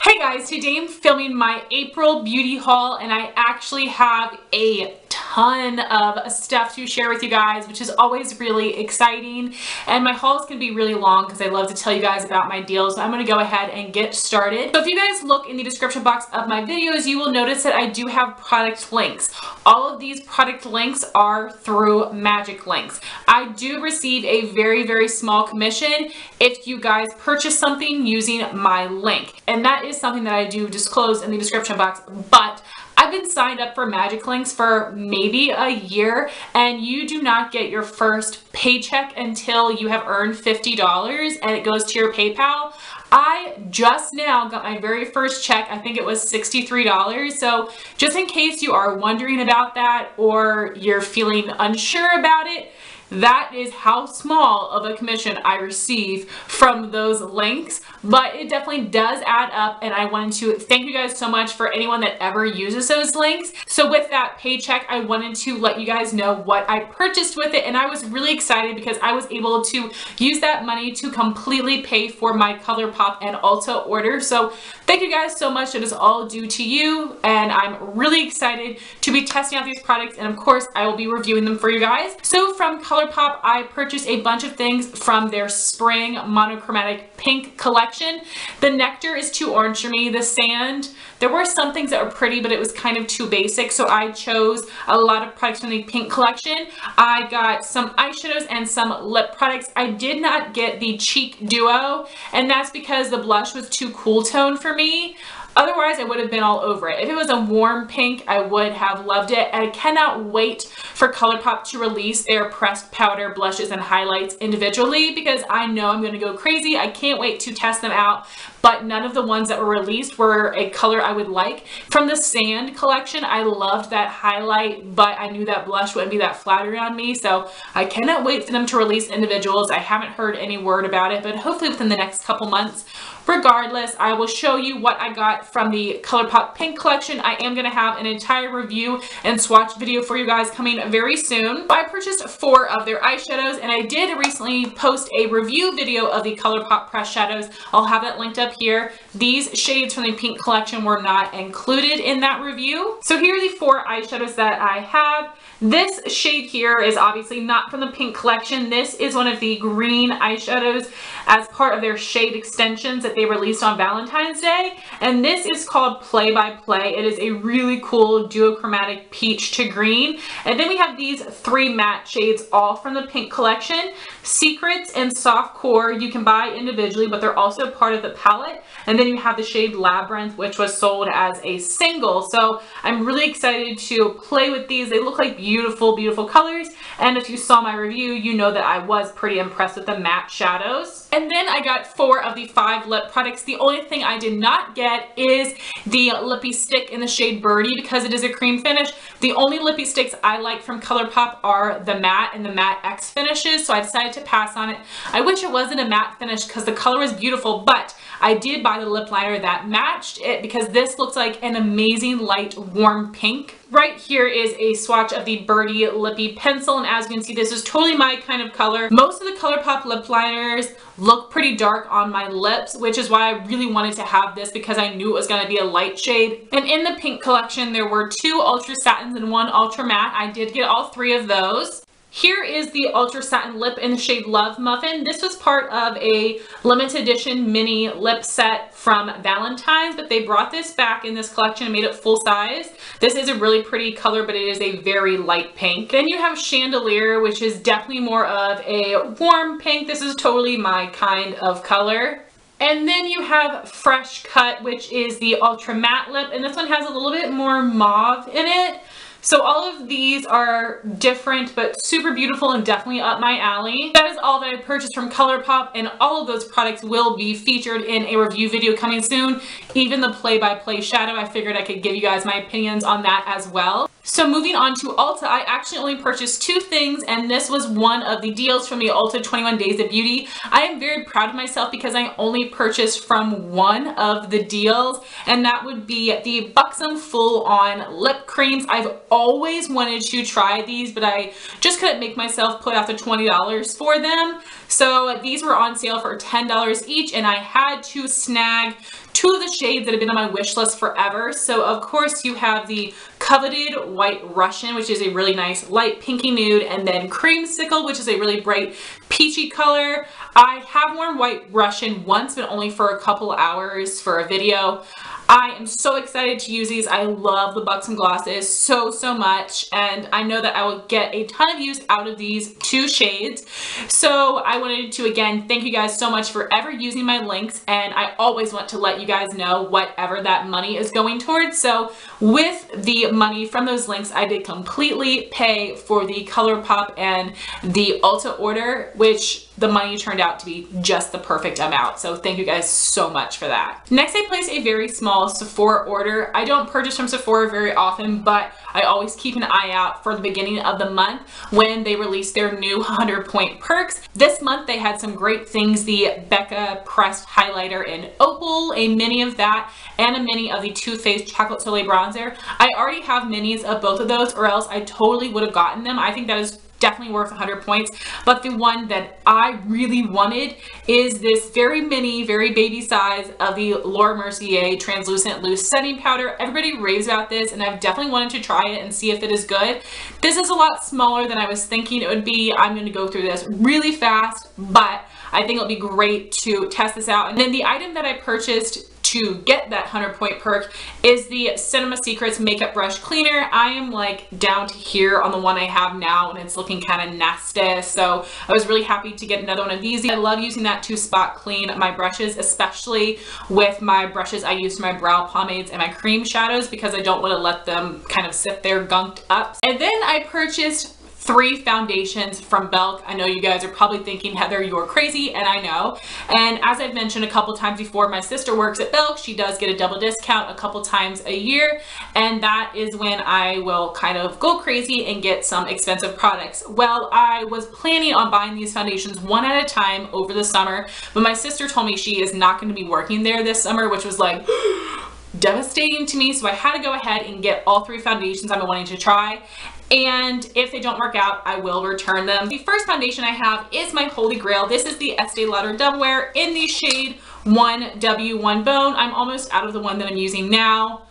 Hey guys, today I'm filming my April beauty haul and I actually have a ton of stuff to share with you guys, which is always really exciting. And my haul is going to be really long because I love to tell you guys about my deals. So I'm going to go ahead and get started. So if you guys look in the description box of my videos, you will notice that I do have product links. All of these product links are through Magic Links. I do receive a very small commission if you guys purchase something using my link. And that is something that I do disclose in the description box, but I've been signed up for Magic Links for maybe a year, and you do not get your first paycheck until you have earned $50 and it goes to your PayPal. I just now got my very first check. I think it was $63. So just in case you are wondering about that or you're feeling unsure about it, that is how small of a commission I receive from those links, but it definitely does add up, and I wanted to thank you guys so much for anyone that ever uses those links. So with that paycheck, I wanted to let you guys know what I purchased with it, and I was really excited because I was able to use that money to completely pay for my ColourPop and Ulta order. So thank you guys so much. It is all due to you, and I'm really excited to be testing out these products, and of course I will be reviewing them for you guys. So from ColourPop, I purchased a bunch of things from their spring monochromatic pink collection. The nectar is too orange for me. The sand, there were some things that were pretty, but it was kind of too basic, so I chose a lot of products from the pink collection. I got some eyeshadows and some lip products. I did not get the cheek duo, and that's because the blush was too cool tone for me. Otherwise, I would have been all over it. If it was a warm pink, I would have loved it. And I cannot wait for ColourPop to release their pressed powder blushes and highlights individually because I know I'm going to go crazy. I can't wait to test them out, but none of the ones that were released were a color I would like. From the sand collection, I loved that highlight, but I knew that blush wouldn't be that flattering on me, so I cannot wait for them to release individuals. I haven't heard any word about it, but hopefully within the next couple months. Regardless, I will show you what I got from the ColourPop Pink collection. I am going to have an entire review and swatch video for you guys coming very soon. I purchased 4 of their eyeshadows, and I did recently post a review video of the ColourPop pressed shadows. I'll have that linked up here. These shades from the Pink collection were not included in that review. So here are the 4 eyeshadows that I have. This shade here is obviously not from the Pink collection. This is one of the green eyeshadows as part of their shade extensions that they released on Valentine's Day. And this is called Play by Play. It is a really cool duochromatic peach to green. And then we have these 3 matte shades all from the Pink collection. Secrets and Soft Core you can buy individually, but they're also part of the palette. And then you have the shade Labrynth, which was sold as a single. So I'm really excited to play with these. They look like beautiful colors, and if you saw my review, you know that I was pretty impressed with the matte shadows. And then I got 4 of the 5 lip products. The only thing I did not get is the lippy stick in the shade Birdie because it is a cream finish. The only lippy sticks I like from ColourPop are the matte and the matte X finishes, so I decided to pass on it. I wish it wasn't a matte finish because the color was beautiful, but I did buy the lip liner that matched it because this looks like an amazing light warm pink. Right here is a swatch of the Birdie Lippy Pencil, and as you can see, this is totally my kind of color. Most of the ColourPop lip liners look pretty dark on my lips, which is why I really wanted to have this because I knew it was going to be a light shade. And in the Pink collection, there were 2 Ultra Satins and 1 Ultra Matte. I did get all 3 of those. Here is the Ultra Satin Lip in the shade Love Muffin. This was part of a limited edition mini lip set from Valentine's, but they brought this back in this collection and made it full size. This is a really pretty color, but it is a very light pink. Then you have Chandelier, which is definitely more of a warm pink. This is totally my kind of color. And then you have Fresh Cut, which is the Ultra Matte Lip, and this one has a little bit more mauve in it. So all of these are different but super beautiful and definitely up my alley. That is all that I purchased from ColourPop, and all of those products will be featured in a review video coming soon. Even the Play by Play shadow, I figured I could give you guys my opinions on that as well. So moving on to Ulta, I actually only purchased 2 things, and this was one of the deals from the Ulta 21 Days of Beauty. I am very proud of myself because I only purchased from one of the deals, and that would be the Buxom full-on lip creams. I've always wanted to try these, but I just couldn't make myself put out the $20 for them. So these were on sale for $10 each, and I had to snag two of the shades that have been on my wish list forever. So of course you have the coveted White Russian, which is a really nice light pinky nude, and then Creamsicle, which is a really bright peachy color. I have worn White Russian once, but only for a couple hours for a video. I am so excited to use these. I love the Buxom glosses so much, and I know that I will get a ton of use out of these two shades. So I wanted to again thank you guys so much for ever using my links, and I always want to let you guys know whatever that money is going towards. So with the money from those links, I did completely pay for the ColourPop and the Ulta order, which the money turned out to be just the perfect amount. So thank you guys so much for that. Next, I placed a very small Sephora order. I don't purchase from Sephora very often, but I always keep an eye out for the beginning of the month when they release their new 100-point perks. This month they had some great things. The Becca pressed highlighter in Opal, a mini of that, and a mini of the Too Faced Chocolate Soleil bronzer. I already have minis of both of those, or else I totally would have gotten them. I think that is definitely worth 100 points, but the one that I really wanted is this very mini, very baby size of the Mercier translucent loose setting powder. Everybody raves about this, and I've definitely wanted to try it and see if it is good. This is a lot smaller than I was thinking it would be. I'm going to go through this really fast, but I think it'll be great to test this out. And then the item that I purchased to get that 100-point perk is the Cinema Secrets Makeup Brush Cleaner. I am like down to here on the one I have now, and it's looking kind of nasty. So I was really happy to get another one of these. I love using that to spot clean my brushes, especially with my brushes I use for my brow pomades and my cream shadows, because I don't want to let them kind of sit there gunked up. And then I purchased 3 foundations from Belk. I know you guys are probably thinking, Heather, you're crazy, and I know. And as I've mentioned a couple times before, my sister works at Belk. She does get a double discount a couple times a year, and that is when I will kind of go crazy and get some expensive products. Well, I was planning on buying these foundations one at a time over the summer, but my sister told me she is not going to be working there this summer, which was like devastating to me. So I had to go ahead and get all 3 foundations I've been wanting to try. And if they don't work out, I will return them. The first foundation I have is my holy grail. This is the Estee Lauder Double Wear in the shade 1W1 Bone. I'm almost out of the one that I'm using now.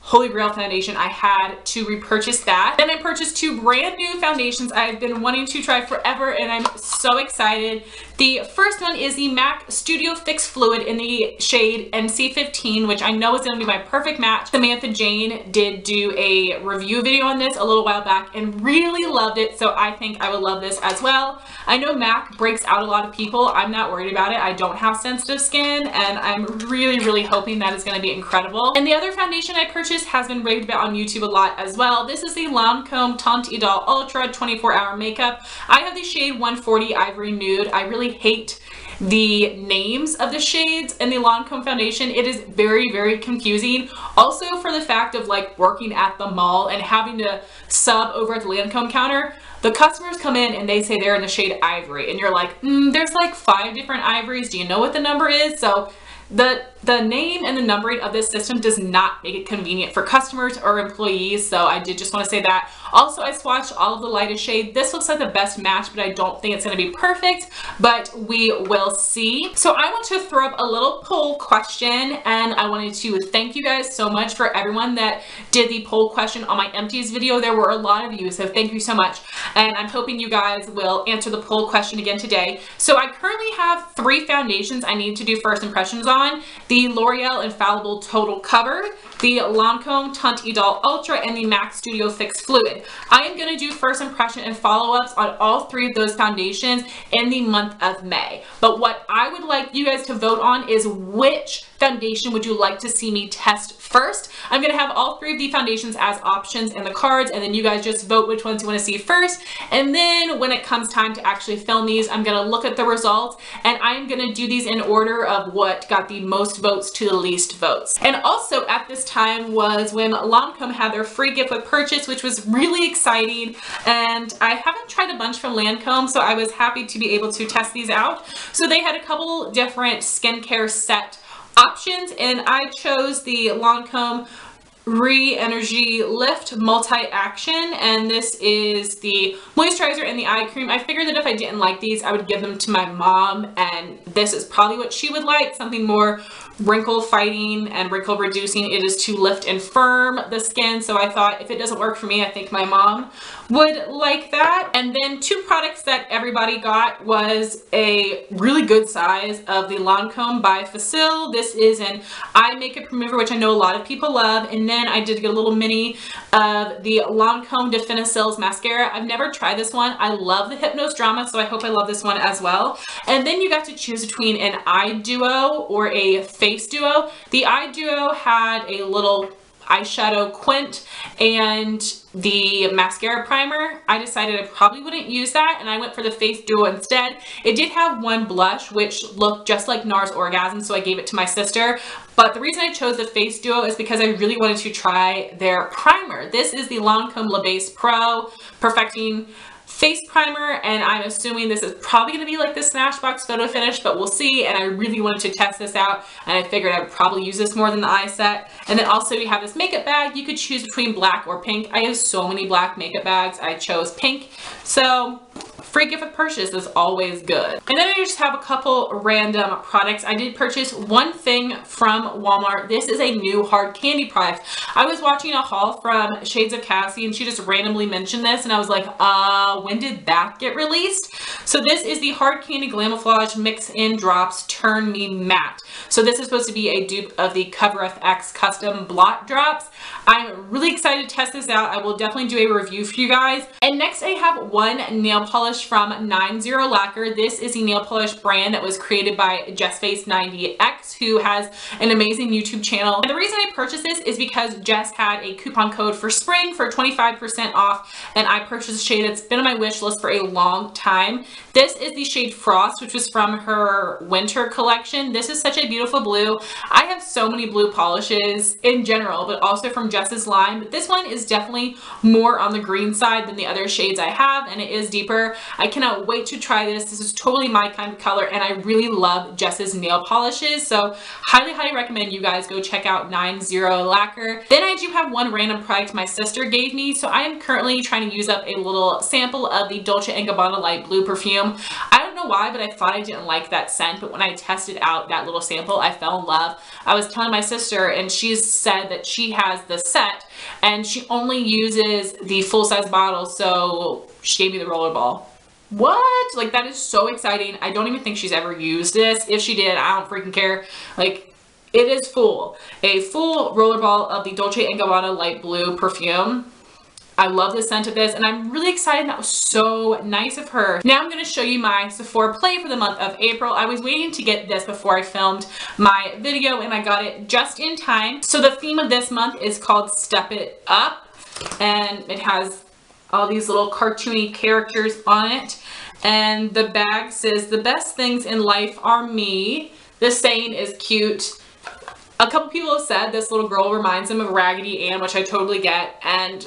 Holy Grail foundation. I had to repurchase that. Then I purchased 2 brand new foundations I've been wanting to try forever, and I'm so excited. The first one is the MAC Studio Fix Fluid in the shade NC15, which I know is going to be my perfect match. Samantha Jane did do a review video on this a little while back and really loved it, so I think I would love this as well. I know MAC breaks out a lot of people. I'm not worried about it. I don't have sensitive skin, and I'm really hoping that is going to be incredible. And the other foundation I purchased has been raved about on YouTube a lot as well. This is the Lancome Teint Idole Ultra 24-Hour Makeup. I have the shade 140 Ivory Nude. I really hate the names of the shades in the Lancome foundation. It is very confusing. Also for the fact of like working at the mall and having to sub over at the Lancome counter, the customers come in and they say they're in the shade Ivory, and you're like, there's like 5 different Ivories. Do you know what the number is? So the name and the numbering of this system does not make it convenient for customers or employees, so I did just want to say that. Also, I swatched all of the lightest shade. This looks like the best match, but I don't think it's going to be perfect, but we will see. So I want to throw up a little poll question, and I wanted to thank you guys so much for everyone that did the poll question on my empties video. There were a lot of you, so thank you so much, and I'm hoping you guys will answer the poll question again today. So I currently have 3 foundations I need to do first impressions on. The L'Oreal Infallible Total Cover, the Lancome Teint Idole Ultra, and the MAC Studio Fix Fluid. I am going to do first impression and follow-ups on all 3 of those foundations in the month of May. But what I would like you guys to vote on is which foundation would you like to see me test first. I'm going to have all 3 of the foundations as options in the cards, and then you guys just vote which ones you want to see first. And then when it comes time to actually film these, I'm going to look at the results, and I'm going to do these in order of what got the most votes to the least votes. And also at this time was when Lancome had their free gift with purchase, which was really exciting. And I haven't tried a bunch from Lancome, so I was happy to be able to test these out. So they had a couple different skincare set options, and I chose the Lancome Re-Energy Lift Multi-Action, and this is the moisturizer and the eye cream. I figured that if I didn't like these, I would give them to my mom, and this is probably what she would like, something more wrinkle fighting and wrinkle reducing. It is to lift and firm the skin. So I thought if it doesn't work for me, I think my mom would like that. And then two products that everybody got was a really good size of the Lancome by Facile. This is an eye makeup remover, which I know a lot of people love. And then I did get a little mini of the Lancome Definicils mascara. I've never tried this one. I love the Hypnose Drama, so I hope I love this one as well. And then you got to choose between an eye duo or a face duo. The eye duo had a little eyeshadow quint and the mascara primer. I decided I probably wouldn't use that, and I went for the face duo instead. It did have one blush which looked just like NARS Orgasm, so I gave it to my sister. But the reason I chose the face duo is because I really wanted to try their primer. This is the Lancome Le Base Pro Perfecting Face Primer, and I'm assuming this is probably going to be like the Smashbox Photo Finish, but we'll see. And I really wanted to test this out, and I figured I would probably use this more than the eye set. And then also we have this makeup bag. You could choose between black or pink. I have so many black makeup bags. I chose pink. So free gift of purchase is always good. And then I just have a couple random products. I did purchase one thing from Walmart. This is a new hard candy product. I was watching a haul from Shades of Cassie, and she just randomly mentioned this, and I was like, when did that get released? So this is the Hard Candy Glamoflague Mix In Drops Turn Me Matte. So this is supposed to be a dupe of the Cover FX Custom Blot Drops. I'm really excited to test this out. I will definitely do a review for you guys. And next I have one nail polish from 90 Lacquer. This is the nail polish brand that was created by JessFace90X, who has an amazing YouTube channel. And the reason I purchased this is because Jess had a coupon code for spring for 25% off, and I purchased a shade that's been on my wish list for a long time. This is the shade Frost, which was from her winter collection. This is such a beautiful blue. I have so many blue polishes in general, but also from Jess's line. But this one is definitely more on the green side than the other shades I have, and it is deeper. I cannot wait to try this. This is totally my kind of color, and I really love Jess's nail polishes. So highly, highly recommend you guys go check out 90 Lacquer. Then I do have one random product my sister gave me. So I am currently trying to use up a little sample of the Dolce & Gabbana Light Blue perfume. I don't know why, but I thought I didn't like that scent, but when I tested out that little sample, I fell in love. I was telling my sister, and she said that she has the set and she only uses the full-size bottle, so she gave me the Rollerball. What? Like, that is so exciting. I don't even think she's ever used this. If she did, I don't freaking care. Like, it is full. A full Rollerball of the Dolce & Gabbana Light Blue perfume. I love the scent of this, and I'm really excited. That was so nice of her. Now I'm going to show you my Sephora play for the month of April. I was waiting to get this before I filmed my video, and I got it just in time. So the theme of this month is called Step It Up, and it has all these little cartoony characters on it. And the bag says, "The best things in life are me." This saying is cute. A couple people have said this little girl reminds them of Raggedy Ann, which I totally get, and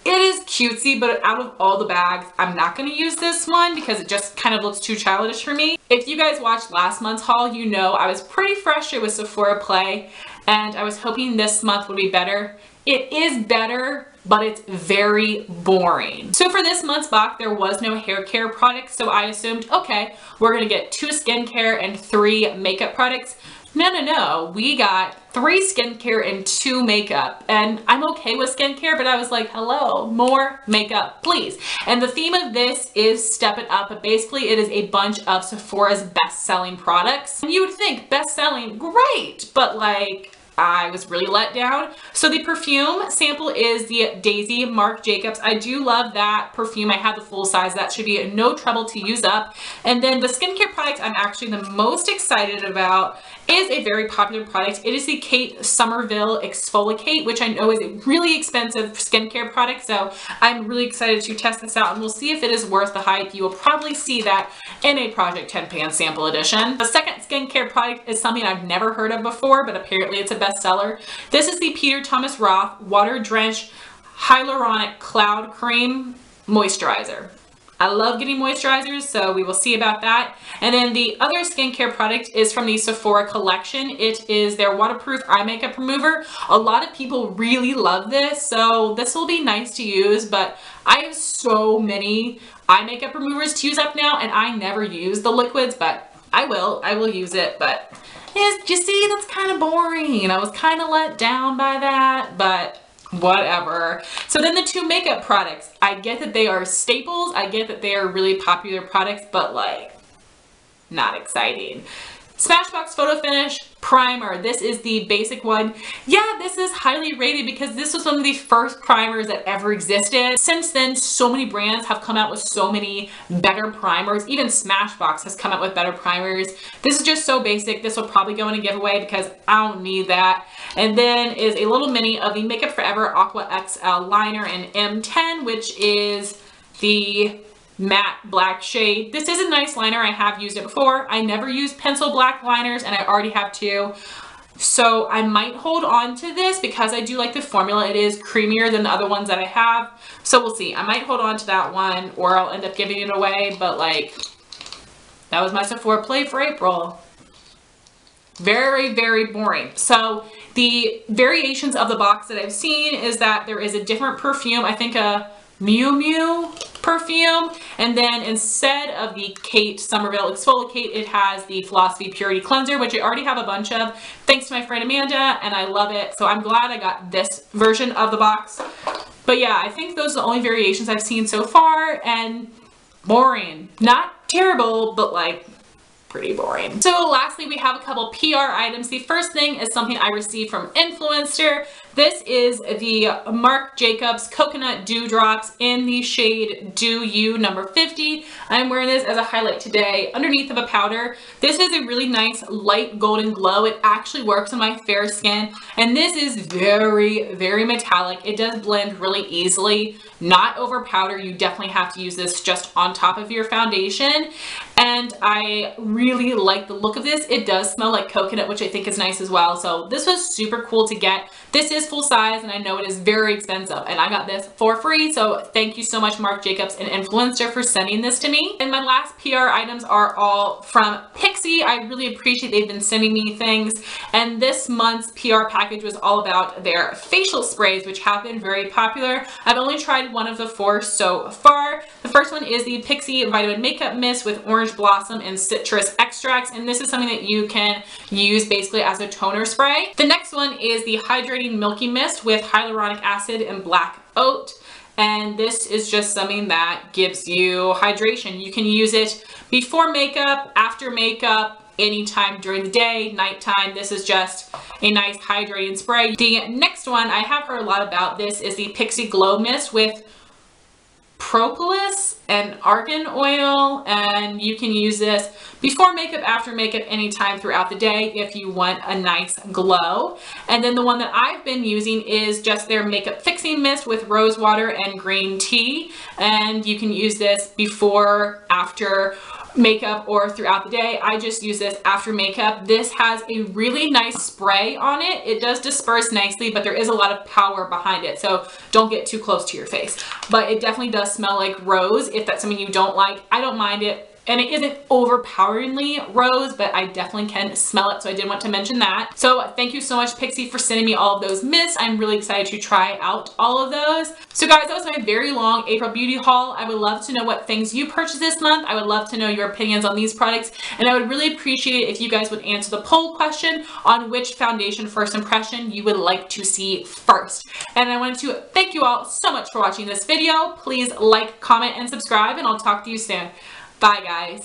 it is cutesy, but out of all the bags, I'm not going to use this one because it just kind of looks too childish for me. If you guys watched last month's haul, you know I was pretty frustrated with Sephora Play, and I was hoping this month would be better. It is better, but it's very boring. So for this month's box, there was no hair care products, so I assumed, okay, we're going to get 2 skincare and 3 makeup products. No, we got 3 skincare and 2 makeup, and I'm okay with skincare, but I was like, hello, more makeup, please. And the theme of this is Step It Up, but basically it is a bunch of Sephora's best-selling products. And you would think best-selling, great, but like, I was really let down. So the perfume sample is the Daisy Marc Jacobs. I do love that perfume. I have the full size. That should be no trouble to use up. And then the skincare product I'm actually the most excited about is a very popular product. It is the Kate Somerville ExfoliKate, which I know is a really expensive skincare product. So I'm really excited to test this out, and we'll see if it is worth the hype. You will probably see that in a Project 10 Pan sample edition. The second skincare product is something I've never heard of before, but apparently it's a bestseller. This is the Peter Thomas Roth Water Drench Hyaluronic Cloud Cream Moisturizer. I love getting moisturizers, so we will see about that. And then the other skincare product is from the Sephora collection. It is their waterproof eye makeup remover. A lot of people really love this, so this will be nice to use, but I have so many eye makeup removers to use up now, and I never use the liquids, but I will use it, but You see, that's kind of boring. I was kind of let down by that, but whatever. So then the two makeup products. I get that they are staples. I get that they are really popular products, but like, not exciting. Smashbox Photo Finish Primer. This is the basic one. Yeah, this is highly rated because this was one of the first primers that ever existed. Since then, so many brands have come out with so many better primers. Even Smashbox has come out with better primers. This is just so basic. This will probably go in a giveaway because I don't need that. And then is a little mini of the Makeup Forever Aqua XL Liner in M10, which is the matte black shade. This is a nice liner. I have used it before. I never use pencil black liners and I already have two. So I might hold on to this because I do like the formula. It is creamier than the other ones that I have. So we'll see. I might hold on to that one or I'll end up giving it away. But like, that was my Sephora play for April. Very, very boring. So the variations of the box that I've seen is that there is a different perfume. I think a Miu Miu perfume, and then instead of the Kate Somerville ExfoliKate, it has the Philosophy Purity Cleanser, which I already have a bunch of thanks to my friend Amanda, and I love it. So I'm glad I got this version of the box. But yeah, I think those are the only variations I've seen so far, and boring. Not terrible, but like pretty boring. So lastly, we have a couple PR items. The first thing is something I received from Influencer. This is the Marc Jacobs Coconut Dewdrops in the shade Do You number 50. I'm wearing this as a highlight today underneath of a powder. This is a really nice light golden glow. It actually works on my fair skin, and this is very, very metallic. It does blend really easily, not over powder. You definitely have to use this just on top of your foundation, and I really like the look of this. It does smell like coconut, which I think is nice as well. So this was super cool to get. This is full size, and I know it is very expensive, and I got this for free. So thank you so much, Marc Jacobs and Influencer, for sending this to me. And my last PR items are all from Pixi. I really appreciate they've been sending me things. And this month's PR package was all about their facial sprays, which have been very popular. I've only tried one of the 4 so far. The first one is the Pixi Vitamin Makeup Mist with orange blossom and citrus extracts, and this is something that you can use basically as a toner spray. The next one is the Hydrating Milky Mist with hyaluronic acid and black oat, and this is just something that gives you hydration. You can use it before makeup, after makeup, anytime during the day, nighttime. This is just a nice hydrating spray. The next one I have heard a lot about. This is the Pixi Glow Mist with propolis and argan oil, and you can use this before makeup, after makeup, anytime throughout the day if you want a nice glow. And then the one that I've been using is just their makeup fixing mist with rose water and green tea, and you can use this before, after makeup, or throughout the day. I just use this after makeup. This has a really nice spray on it. It does disperse nicely, but there is a lot of power behind it, so don't get too close to your face. But it definitely does smell like rose. If that's something you don't like, I don't mind it. And it isn't overpoweringly rose, but I definitely can smell it, so I did want to mention that. So thank you so much, Pixi, for sending me all of those mists. I'm really excited to try out all of those. So guys, that was my very long April beauty haul. I would love to know what things you purchased this month. I would love to know your opinions on these products, and I would really appreciate it if you guys would answer the poll question on which foundation first impression you would like to see first. And I wanted to thank you all so much for watching this video. Please like, comment, and subscribe, and I'll talk to you soon. Bye, guys.